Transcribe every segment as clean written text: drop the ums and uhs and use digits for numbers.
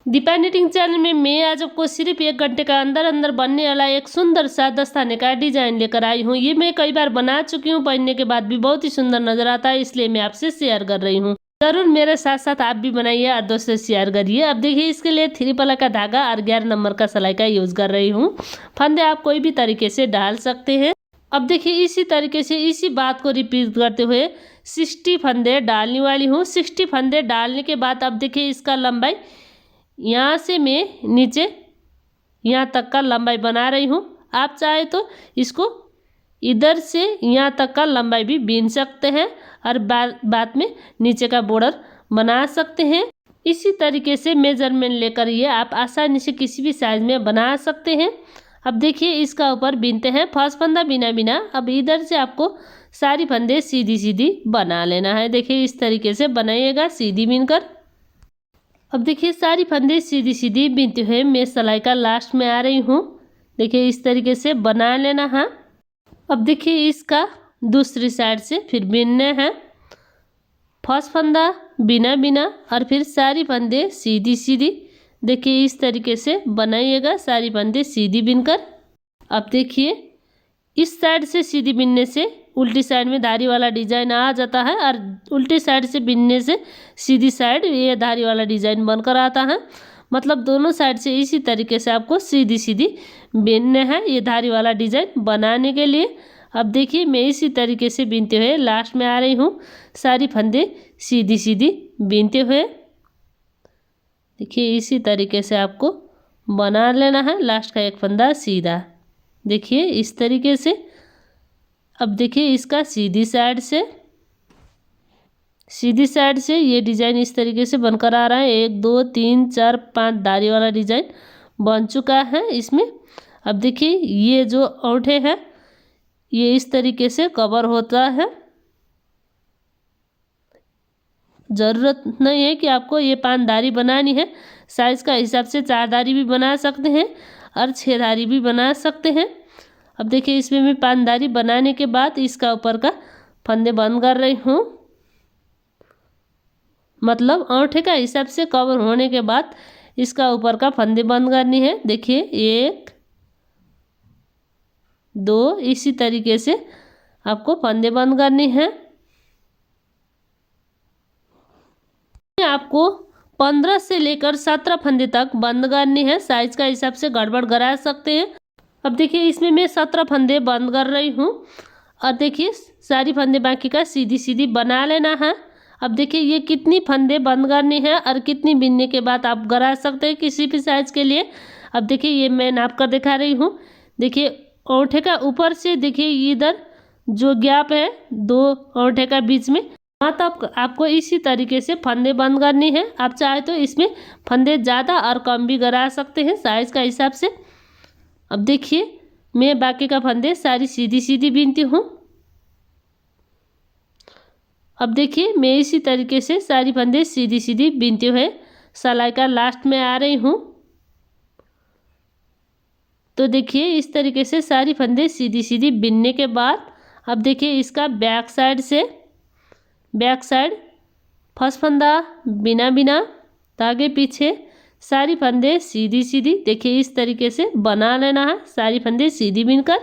Deepa knitting channel में मैं आज आपको सिर्फ 1 घंटे का अंदर अंदर बनने वाला एक सुंदर सा दस्ताने का डिजाइन लेकर आई हूँ। ये मैं कई बार बना चुकी हूँ, पहनने के बाद भी बहुत ही सुंदर नजर आता है, इसलिए मैं आपसे शेयर कर रही हूँ। जरूर मेरे साथ साथ आप भी बनाइए और दोस्तों से शेयर करिए। अब देखिए, इसके लिए 3 पल्ला का धागा और 11 नंबर का सिलाई का यूज कर रही हूँ। फंदे आप कोई भी तरीके से डाल सकते हैं। अब देखिए, इसी तरीके से इसी बात को रिपीट करते हुए 60 फंदे डालने वाली हूँ। 60 फंदे डालने के बाद अब देखिए, इसका लंबाई यहाँ से मैं नीचे यहाँ तक का लंबाई बना रही हूँ। आप चाहे तो इसको इधर से यहाँ तक का लंबाई भी बीन सकते हैं और बाद में नीचे का बॉर्डर बना सकते हैं। इसी तरीके से मेजरमेंट लेकर ये आप आसानी से किसी भी साइज में बना सकते हैं। अब देखिए, इसका ऊपर बीनते हैं। फर्स्ट फंदा बिना बिना अब इधर से आपको सारी फंदे सीधी सीधी बना लेना है। देखिए, इस तरीके से बनाइएगा सीधी बीनकर। अब देखिए, सारी फंदे सीधी सीधी बीनते हुए मैं सिलाई का लास्ट में आ रही हूँ। देखिए, इस तरीके से बना लेना है। अब देखिए, इसका दूसरी साइड से फिर बीनना है। फर्स्ट फंदा बिना बिना और फिर सारी फंदे सीधी सीधी। देखिए, इस तरीके से बनाइएगा सारी फंदे सीधी बीनकर। अब देखिए, इस साइड से सीधी बीनने से उल्टी साइड में धारी वाला डिजाइन आ जाता है और उल्टी साइड से बीनने से सीधी साइड ये धारी वाला डिजाइन बनकर आता है। मतलब दोनों साइड से इसी तरीके से आपको सीधी सीधी बीनना है ये धारी वाला डिजाइन बनाने के लिए। अब देखिए, मैं इसी तरीके से बीनते हुए लास्ट में आ रही हूँ। सारी फंदे सीधी सीधी बीनते हुए देखिए, इसी तरीके से आपको बना लेना है लास्ट का एक फंदा सीधा। देखिए, इस तरीके से। अब देखिए, इसका सीधी साइड से ये डिज़ाइन इस तरीके से बनकर आ रहा है। 1 2 3 4 5 धारी वाला डिज़ाइन बन चुका है इसमें। अब देखिए, ये जो औंठे हैं ये इस तरीके से कवर होता है। ज़रूरत नहीं है कि आपको ये 5 धारी बनानी है। साइज़ का हिसाब से 4 धारी भी बना सकते हैं और 6 धारी भी बना सकते हैं। अब देखिए, इसमें मैं 5 धारी बनाने के बाद इसका ऊपर का फंदे बंद कर रही हूँ। मतलब औंठे का हिसाब से कवर होने के बाद इसका ऊपर का फंदे बंद करनी है। देखिए, 1 2 इसी तरीके से आपको फंदे बंद करनी है। आपको 15 से लेकर 17 फंदे तक बंद करनी है। साइज का हिसाब से गड़बड़ करा सकते हैं। अब देखिए, इसमें मैं 17 फंदे बंद कर रही हूँ और देखिए, सारी फंदे बाकी का सीधी सीधी बना लेना है। अब देखिए, ये कितनी फंदे बंद करनी है और कितनी बीनने के बाद आप गड़ा सकते हैं किसी भी साइज के लिए। अब देखिए, ये मैं नाप कर दिखा रही हूँ। देखिए, औंठे का ऊपर से देखिए इधर जो गैप है 2 औंठे का बीच में, वहाँ तक आपको इसी तरीके से फंदे बंद करनी है। आप चाहे तो इसमें फंदे ज़्यादा और कम भी करा सकते हैं साइज का हिसाब से। अब देखिए, मैं बाकी का फंदे सारी सीधी सीधी बीनती हूँ। अब देखिए, मैं इसी तरीके से सारी फंदे सीधी सीधी बीनते हुए सिलाई का लास्ट में आ रही हूँ। तो देखिए, इस तरीके से सारी फंदे सीधी सीधी बीनने के बाद अब देखिए, इसका बैक साइड फर्स्ट फंदा बिना बिना आगे पीछे सारी फंदे सीधी सीधी। देखिए, इस तरीके से बना लेना है सारी फंदे सीधी बीनकर।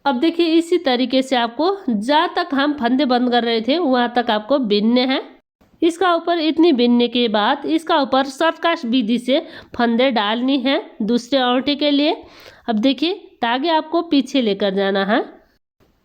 अब देखिए, इसी तरीके से आपको जहाँ तक हम फंदे बंद कर रहे थे वहाँ तक आपको बीनने हैं। इसका ऊपर इतनी बीनने के बाद इसका ऊपर सर्कस विधि से फंदे डालनी है दूसरे औंठे के लिए। अब देखिए, तागे आपको पीछे लेकर जाना है।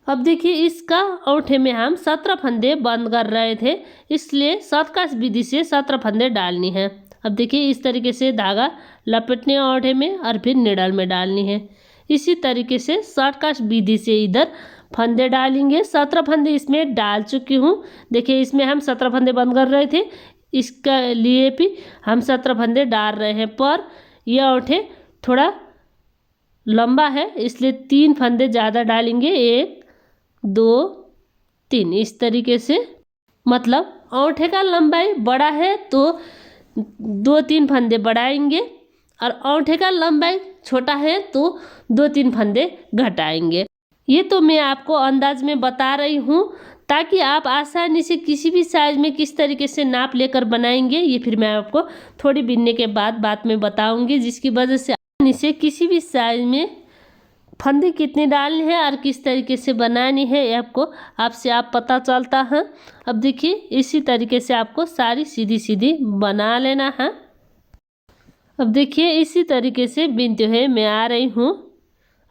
अब देखिए, इसका औंठे में हम 17 फंदे बंद कर रहे थे, इसलिए सर्कस विधि से 17 फंदे डालनी है। अब देखिए, इस तरीके से धागा लपेटने औंठे में और फिर निडल में डालनी है। इसी तरीके से सर्कस विधि से इधर फंदे डालेंगे। 17 फंदे इसमें डाल चुकी हूँ। देखिए, इसमें हम 17 फंदे बंद कर रहे थे, इसका लिए भी हम 17 फंदे डाल रहे हैं। पर यह औंठे थोड़ा लंबा है, इसलिए 3 फंदे ज़्यादा डालेंगे। 1 2 3 इस तरीके से। मतलब औंठे का लंबाई बड़ा है तो 2-3 फंदे बढ़ाएंगे और औंठे का लंबाई छोटा है तो 2-3 फंदे घटाएंगे। ये तो मैं आपको अंदाज में बता रही हूँ ताकि आप आसानी से किसी भी साइज़ में किस तरीके से नाप लेकर बनाएंगे ये फिर मैं आपको थोड़ी बिनने के बाद में बताऊंगी, जिसकी वजह से आसानी से किसी भी साइज़ में फंदे कितनी डालनी है और किस तरीके से बनानी है ये आपको आपसे आप पता चलता है। अब देखिए इसी तरीके से आपको सारी सीधी सीधी बना लेना है। अब देखिए इसी तरीके से बिनते हुए मैं आ रही हूँ।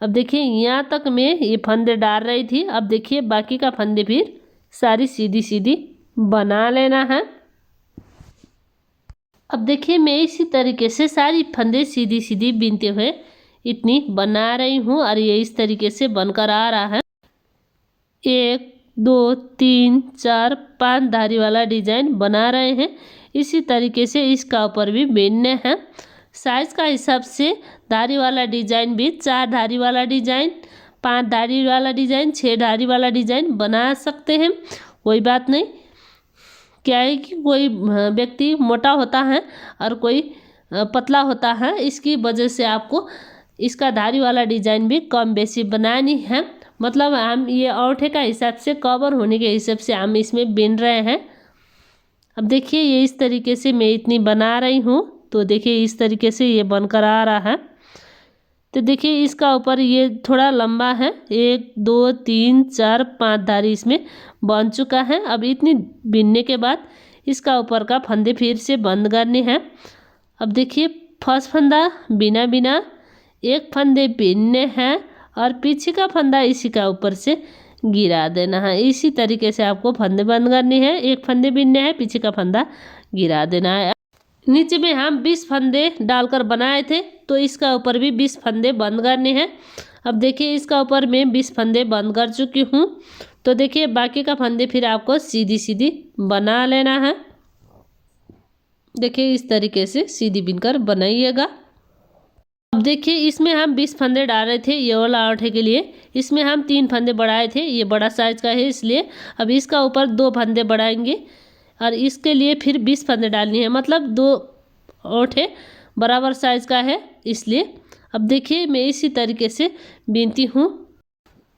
अब देखिए यहाँ तक मैं ये फंदे डाल रही थी। अब देखिए बाकी का फंदे फिर सारी सीधी सीधी बना लेना है। अब देखिए मैं इसी तरीके से सारी फंदे सीधी सीधी बिनते हुए इतनी बना रही हूँ और ये इस तरीके से बनकर आ रहा है। 1 2 3 4 5 धारी वाला डिजाइन बना रहे हैं। इसी तरीके से इसका ऊपर भी बिनने हैं। साइज का हिसाब से धारी वाला डिजाइन भी 4 धारी वाला डिजाइन, 5 धारी वाला डिजाइन, 6 धारी वाला डिजाइन बना सकते हैं, कोई बात नहीं। क्या है कि कोई व्यक्ति मोटा होता है और कोई पतला होता है, इसकी वजह से आपको इसका धारी वाला डिजाइन भी कम बेसी बनानी है। मतलब हम ये औंठे का हिसाब से कवर होने के हिसाब से हम इसमें बिन रहे हैं। अब देखिए ये इस तरीके से मैं इतनी बना रही हूँ, तो देखिए इस तरीके से ये बनकर आ रहा है। तो देखिए इसका ऊपर ये थोड़ा लंबा है, 1 2 3 4 5 धारी इसमें बन चुका है। अब इतनी बिनने के बाद इसका ऊपर का फंदे फिर से बंद करने हैं। अब देखिए फर्स्ट फंदा बिना बिना एक फंदे बिनने हैं और पीछे का फंदा इसी का ऊपर से गिरा देना है। इसी तरीके से आपको फंदे बंद करनी है। एक फंदे बिनने हैं, पीछे का फंदा गिरा देना है। नीचे में हम 20 फंदे डालकर बनाए थे, तो इसका ऊपर भी 20 फंदे बंद करने हैं। अब देखिए इसका ऊपर मैं 20 फंदे बंद कर चुकी हूँ। तो देखिए बाकी का फंदे फिर आपको सीधी सीधी बना लेना है। देखिए इस तरीके से सीधी बिनकर बनाइएगा। अब देखिए इसमें हम 20 फंदे डाल रहे थे ये वाला औंठे के लिए। इसमें हम 3 फंदे बढ़ाए थे, ये बड़ा साइज का है इसलिए। अब इसका ऊपर 2 फंदे बढ़ाएंगे और इसके लिए फिर 20 फंदे डालनी है, मतलब 2 औंठे बराबर साइज का है इसलिए। अब देखिए मैं इसी तरीके से बीनती हूँ,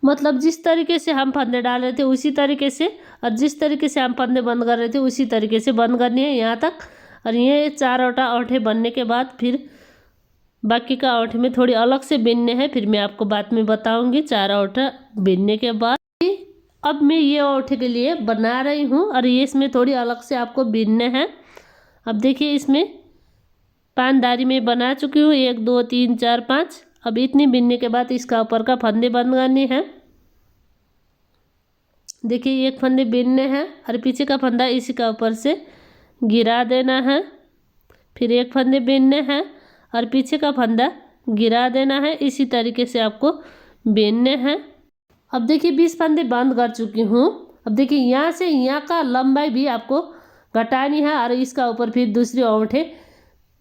मतलब जिस तरीके से हम फंदे डाल रहे थे उसी तरीके से, और जिस तरीके से हम फंदे बंद कर रहे थे उसी तरीके से बंद करनी है यहाँ तक। और ये 4 औंठे बनने के बाद फिर बाकी का औंठे में थोड़ी अलग से बिनने हैं, फिर मैं आपको बाद में बताऊंगी। 4 औंठा बिनने के बाद अब मैं ये औंठे के लिए बना रही हूँ और ये इसमें थोड़ी अलग से आपको बिनने हैं। अब देखिए इसमें 5 धारी में बना चुकी हूँ, 1 2 3 4 5। अब इतनी बिनने के बाद इसका ऊपर का फंदे बंद करने हैं। देखिए एक फंदे बिनने हैं और पीछे का फंदा इसी का ऊपर से गिरा देना है। फिर एक फंदे बिनने हैं और पीछे का फंदा गिरा देना है। इसी तरीके से आपको बिनने हैं। अब देखिए 20 फंदे बंद कर चुकी हूँ। अब देखिए यहाँ से यहाँ का लंबाई भी आपको घटानी है और इसका ऊपर फिर दूसरी औंठे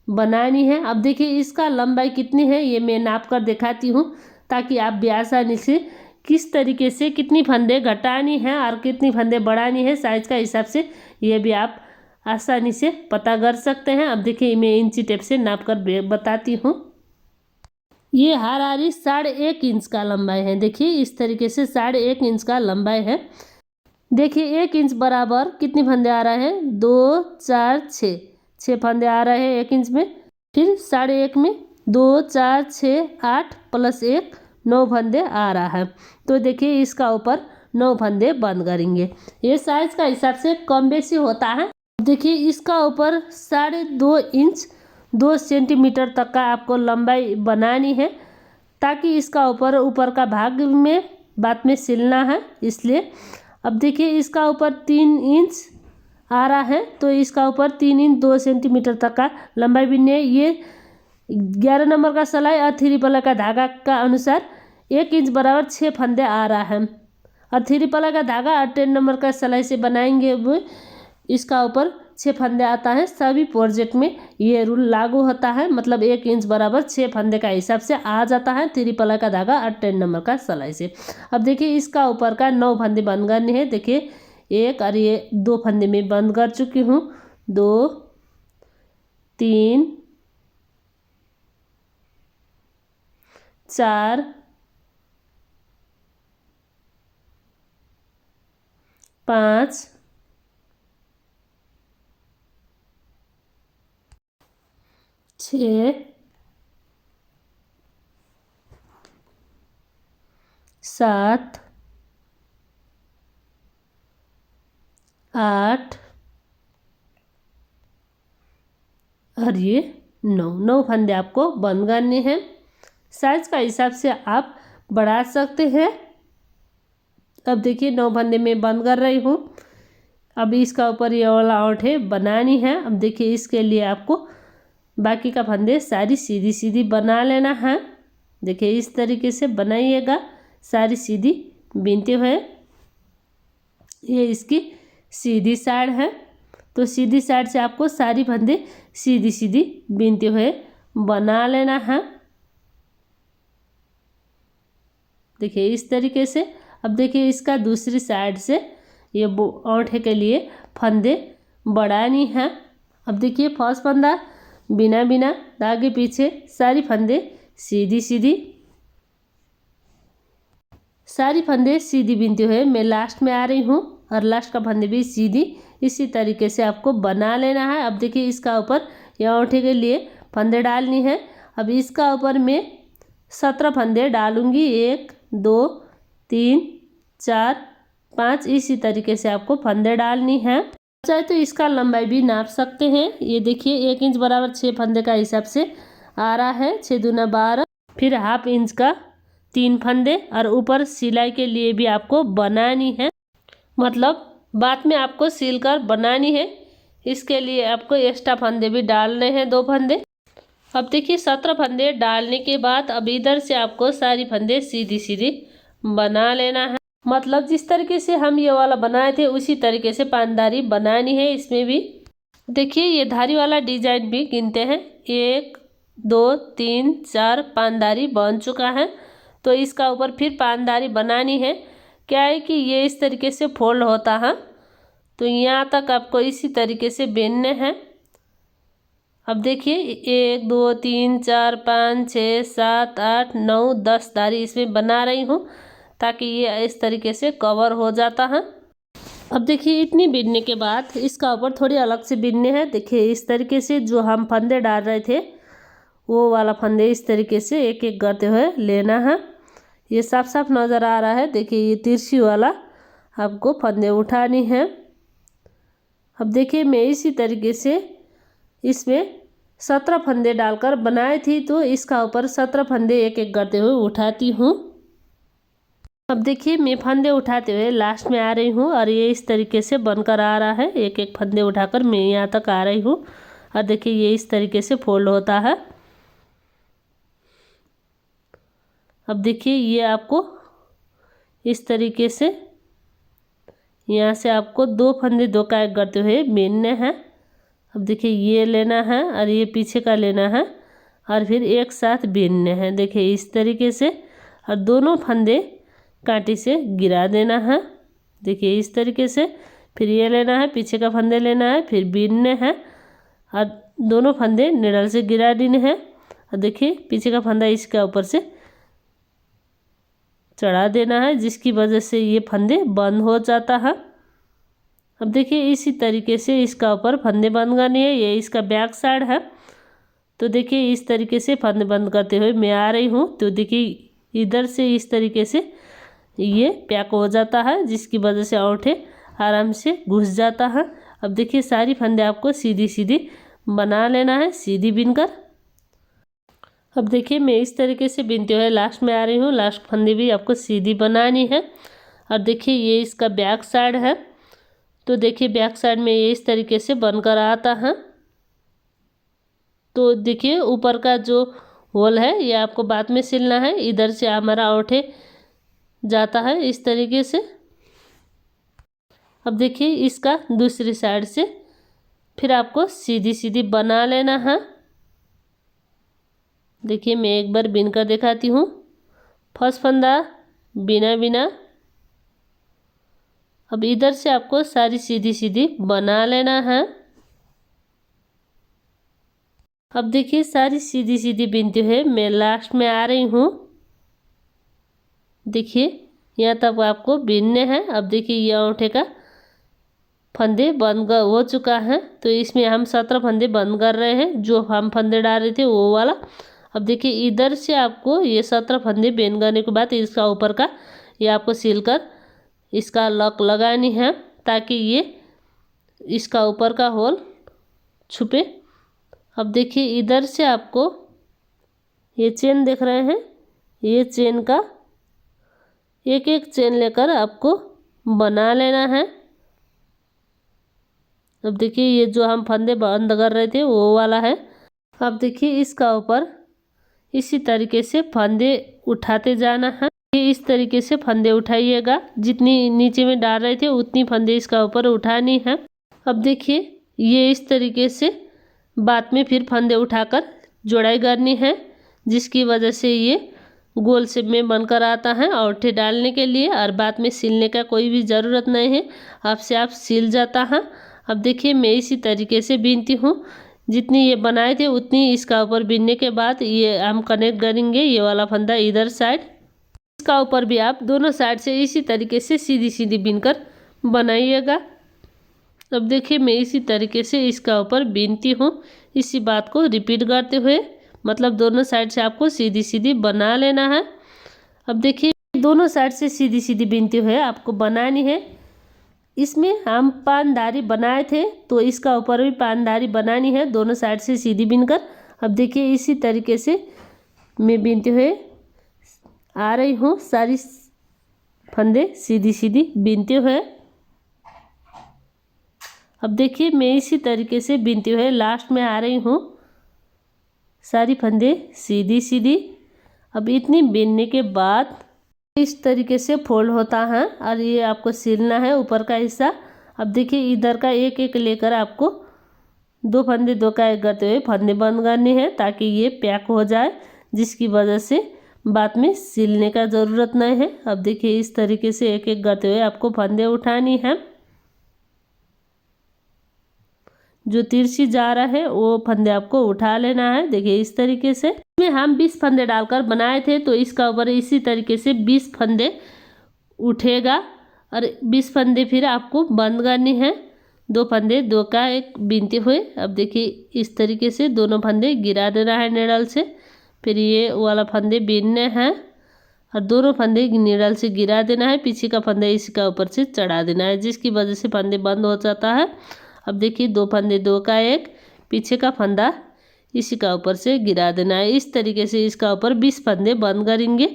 बनानी है। अब देखिए इसका लंबाई कितनी है ये मैं नाप कर दिखाती हूँ, ताकि आप भी आसानी से किस तरीके से कितनी फंदे घटानी है और कितनी फंदे बढ़ानी है साइज का हिसाब से ये भी आप आसानी से पता कर सकते हैं। अब देखिए मैं इंची टेप से नाप कर बताती हूँ। ये हाराहारी 1.5 इंच का लंबाई है। देखिए इस तरीके से 1.5 इंच का लंबाई है। देखिए 1 इंच बराबर कितनी फंदे आ रहा है, 2 4 6 फंदे आ रहे हैं 1 इंच में। फिर 1.5 में 2 4 6 8 प्लस 1 9 फंदे आ रहा है। तो देखिए इसका ऊपर 9 फंदे बंद करेंगे। ये साइज का हिसाब से कम बेसी होता है। देखिए इसका ऊपर 2.5 इंच 2 सेंटीमीटर तक का आपको लंबाई बनानी है, ताकि इसका ऊपर का भाग में बाद में सिलना है इसलिए। अब देखिए इसका ऊपर 3 इंच आ रहा है, तो इसका ऊपर 3 इंच 2 सेंटीमीटर तक का लंबाई बिननी है। ये 11 नंबर का सिलाई और 3 पल्ला का धागा का अनुसार 1 इंच बराबर 6 फंदे आ रहा है। और 3 पल्ला का धागा और 10 नंबर का सिलाई से बनाएंगे वो इसका ऊपर 6 फंदे आता है। सभी प्रोजेक्ट में ये रूल लागू होता है, मतलब 1 इंच बराबर 6 फंदे का हिसाब से आ जाता है 3 पल्ला का धागा और 10 नंबर का सिलाई से। अब देखिए इसका ऊपर का 9 फंदे बंद करने हैं। देखिए 1 और ये 2 फंदे में बंद कर चुकी हूँ, 2 3 4 5 6 7 8 और ये 9 फंदे आपको बंद करने हैं। साइज का हिसाब से आप बढ़ा सकते हैं। अब देखिए 9 फंदे में बंद कर रही हूँ। अब इसका ऊपर ये वाला औंठे बनानी है। अब देखिए इसके लिए आपको बाकी का फंदे सारी सीधी सीधी बना लेना है। देखिए इस तरीके से बनाइएगा सारी सीधी बीनते हुए। ये इसकी सीधी साइड है, तो सीधी साइड से आपको सारी फंदे सीधी सीधी बीनते हुए बना लेना है। देखिए इस तरीके से। अब देखिए इसका दूसरी साइड से ये औंठे के लिए फंदे बढ़ानी है। अब देखिए फर्स्ट फंदा बिना बिना आगे पीछे सारी फंदे सीधी सीधी, सारी फंदे सीधी बीनते हुए मैं लास्ट में आ रही हूँ और लास्ट का फंदे भी सीधी इसी तरीके से आपको बना लेना है। अब देखिए इसका ऊपर यह औंठे के लिए फंदे डालनी है। अब इसका ऊपर मैं 17 फंदे डालूंगी। 1 2 3 4 5 इसी तरीके से आपको फंदे डालनी है। चाहे तो इसका लंबाई भी नाप सकते हैं। ये देखिए 1 इंच बराबर 6 फंदे का हिसाब से आ रहा है। 6 दूना 12, फिर हाफ इंच का 3 फंदे और ऊपर सिलाई के लिए भी आपको बनानी है, मतलब बाद में आपको सिल कर बनानी है। इसके लिए आपको एक्स्ट्रा फंदे भी डालने हैं 2 फंदे। अब देखिए 17 फंदे डालने के बाद अब इधर से आपको सारी फंदे सीधी सीधी बना लेना है, मतलब जिस तरीके से हम ये वाला बनाए थे उसी तरीके से पानदारी बनानी है। इसमें भी देखिए ये धारी वाला डिजाइन भी गिनते हैं। 1 2 3 4 पानदारी बन चुका है, तो इसका ऊपर फिर पानदारी बनानी है। क्या है कि ये इस तरीके से फोल्ड होता है, तो यहाँ तक आपको इसी तरीके से बेनने हैं। अब देखिए 1 2 3 4 5 6 7 8 9 10 धारी इसमें बना रही हूँ ताकि ये इस तरीके से कवर हो जाता है। अब देखिए इतनी बीनने के बाद इसका ऊपर थोड़ी अलग से बीनने हैं। देखिए इस तरीके से जो हम फंदे डाल रहे थे वो वाला फंदे इस तरीके से एक एक करते हुए लेना है। ये साफ साफ नज़र आ रहा है। देखिए ये तिरछी वाला आपको फंदे उठानी है। अब देखिए मैं इसी तरीके से इसमें 17 फंदे डालकर बनाई थी, तो इसका ऊपर 17 फंदे एक एक करते हुए उठाती हूँ। अब देखिए मैं फंदे उठाते हुए लास्ट में आ रही हूँ और ये इस तरीके से बनकर आ रहा है। एक एक फंदे उठाकर मैं यहाँ तक आ रही हूँ और देखिए ये इस तरीके से फोल्ड होता है। अब देखिए ये आपको इस तरीके से यहाँ से आपको 2 फंदे 2 का एक करते हुए बीनने हैं। अब देखिए ये लेना है और ये पीछे का लेना है और फिर एक साथ बीनने हैं। देखिए इस तरीके से, और दोनों फंदे कांटे से गिरा देना है। देखिए इस तरीके से, फिर ये लेना है, पीछे का फंदे लेना है, फिर बीनने हैं और दोनों फंदे निडल से गिरा देने हैं। और देखिए पीछे का फंदा इसके ऊपर से चढ़ा देना है, जिसकी वजह से ये फंदे बंद हो जाता है। अब देखिए इसी तरीके से इसका ऊपर फंदे बंद करनी है। ये इसका बैक साइड है, तो देखिए इस तरीके से फंदे बंद करते हुए मैं आ रही हूँ। तो देखिए इधर से इस तरीके से ये पैक हो जाता है, जिसकी वजह से औंठे आराम से घुस जाता है। अब देखिए सारी फंदे आपको सीधी सीधी बना लेना है, सीधी बीनकर। अब देखिए मैं इस तरीके से बीनते हुए लास्ट में आ रही हूँ। लास्ट फंदे भी आपको सीधी बनानी है। और देखिए ये इसका बैक साइड है, तो देखिए बैक साइड में ये इस तरीके से बनकर आता है। तो देखिए ऊपर का जो होल है ये आपको बाद में सिलना है। इधर से हमारा औंठे जाता है इस तरीके से। अब देखिए इसका दूसरी साइड से फिर आपको सीधी सीधी बना लेना है। देखिए मैं एक बार बीन कर दिखाती हूँ। फर्स्ट फंदा बिना बिना, अब इधर से आपको सारी सीधी सीधी बना लेना है। अब देखिए सारी सीधी सीधी बीनते हुए मैं लास्ट में आ रही हूँ। देखिए यहाँ तक आपको बीनने हैं। अब देखिए ये औंठे का फंदे बंद हो चुका है। तो इसमें हम 17 फंदे बंद कर रहे हैं, जो हम फंदे डाल रहे थे वो वाला। अब देखिए इधर से आपको ये 17 फंदे बेंड करने के बाद इसका ऊपर का ये आपको सील कर इसका लॉक लगानी है, ताकि ये इसका ऊपर का होल छुपे। अब देखिए इधर से आपको ये चेन देख रहे हैं, ये चेन का एक एक चेन लेकर आपको बना लेना है। अब देखिए ये जो हम फंदे बंद कर रहे थे वो वाला है। अब देखिए इसका ऊपर इसी तरीके से फंदे उठाते जाना है। ये इस तरीके से फंदे उठाइएगा, जितनी नीचे में डाल रहे थे उतनी फंदे इसका ऊपर उठानी है। अब देखिए ये इस तरीके से बाद में फिर फंदे उठाकर जोड़ाई करनी है, जिसकी वजह से ये गोल शेप में बनकर आता है औंठे डालने के लिए। और बाद में सिलने का कोई भी ज़रूरत नहीं है, आपसे आप सिल जाता है। अब देखिए मैं इसी तरीके से बीनती हूँ, जितनी ये बनाए थे उतनी इसका ऊपर बीनने के बाद ये हम कनेक्ट करेंगे ये वाला फंदा इधर साइड। इसका ऊपर भी आप दोनों साइड से इसी तरीके से सीधी सीधी बीनकर बनाइएगा। अब देखिए मैं इसी तरीके से इसका ऊपर बीनती हूँ, इसी बात को रिपीट करते हुए, मतलब दोनों साइड से आपको सीधी सीधी बना लेना है। अब देखिए दोनों साइड से सीधी सीधी बीनते हुए आपको बनानी है। इसमें हम पानदारी बनाए थे तो इसका ऊपर भी पानदारी बनानी है, दोनों साइड से सीधी बीनकर। अब देखिए इसी तरीके से मैं बीनते हुए आ रही हूँ, सारी फंदे सीधी सीधी बीनते हुए। अब देखिए मैं इसी तरीके से बीनते हुए लास्ट में आ रही हूँ, सारी फंदे सीधी सीधी। अब इतनी बीनने के बाद इस तरीके से फोल्ड होता है और ये आपको सिलना है ऊपर का हिस्सा। अब देखिए इधर का एक एक लेकर आपको दो फंदे दो का एक करते हुए फंदे बंद करने हैं, ताकि ये पैक हो जाए, जिसकी वजह से बाद में सिलने का ज़रूरत नहीं है। अब देखिए इस तरीके से एक एक करते हुए आपको फंदे उठानी है। जो तिरछी जा रहा है वो फंदे आपको उठा लेना है। देखिए इस तरीके से इसमें हम 20 फंदे डालकर बनाए थे, तो इसका ऊपर इसी तरीके से 20 फंदे उठेगा और 20 फंदे फिर आपको बंद करनी है, दो फंदे दो का एक बीनते हुए। अब देखिए इस तरीके से दोनों फंदे गिरा देना है निडल से, फिर ये वाला फंदे बीनने हैं और दोनों फंदे निडल से गिरा देना है, पीछे का फंदे इसका ऊपर से चढ़ा देना है, जिसकी वजह से फंदे बंद हो जाता है। अब देखिए दो फंदे दो का एक, पीछे का फंदा इसी का ऊपर से गिरा देना है। इस तरीके से इसका ऊपर 20 फंदे बंद करेंगे।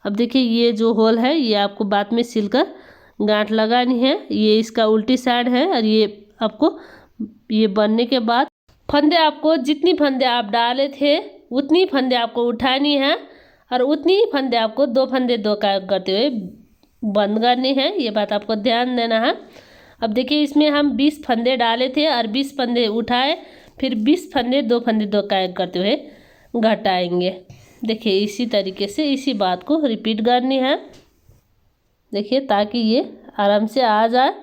अब देखिए ये जो होल है ये आपको बाद में सिलकर गांठ लगानी है। ये इसका उल्टी साइड है और ये आपको ये बनने के बाद फंदे आपको जितनी फंदे आप डाले थे उतनी फंदे आपको उठानी है और उतनी ही फंदे आपको दो फंदे दो का करते हुए बंद करनी है। ये बात आपको ध्यान देना है। अब देखिए इसमें हम 20 फंदे डाले थे और 20 फंदे उठाए, फिर 20 फंदे दो का एक करते हुए घटाएंगे। देखिए इसी तरीके से इसी बात को रिपीट करनी है, देखिए ताकि ये आराम से आ जाए।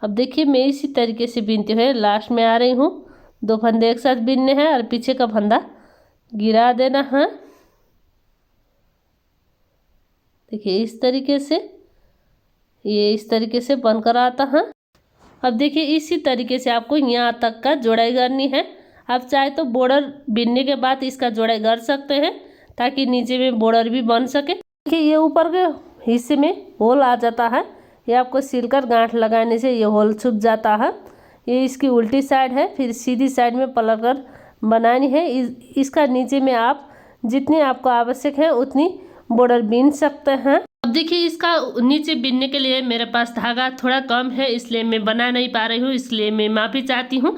अब देखिए मैं इसी तरीके से बीनते हुए लास्ट में आ रही हूँ, दो फंदे एक साथ बीनने हैं और पीछे का फंदा गिरा देना है। देखिए इस तरीके से ये इस तरीके से बनकर आता है। अब देखिए इसी तरीके से आपको यहाँ तक का जोड़ाई करनी है। आप चाहे तो बॉर्डर बीनने के बाद इसका जोड़ाई कर सकते हैं, ताकि नीचे में बॉर्डर भी बन सके। देखिए ये ऊपर के हिस्से में होल आ जाता है, ये आपको सिलकर गांठ लगाने से ये होल छुप जाता है। ये इसकी उल्टी साइड है, फिर सीधी साइड में पलट कर बनानी है। इसका नीचे में आप जितनी आपको आवश्यक है उतनी बॉर्डर बीन सकते हैं। अब देखिए इसका नीचे बीनने के लिए मेरे पास धागा थोड़ा कम है, इसलिए मैं बना नहीं पा रही हूँ, इसलिए मैं माफ़ी चाहती हूँ।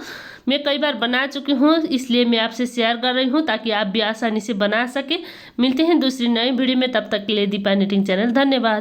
मैं कई बार बना चुकी हूँ, इसलिए मैं आपसे शेयर कर रही हूँ ताकि आप भी आसानी से बना सके। मिलते हैं दूसरी नई वीडियो में, तब तक के लिए दीपा निटिंग चैनल। धन्यवाद।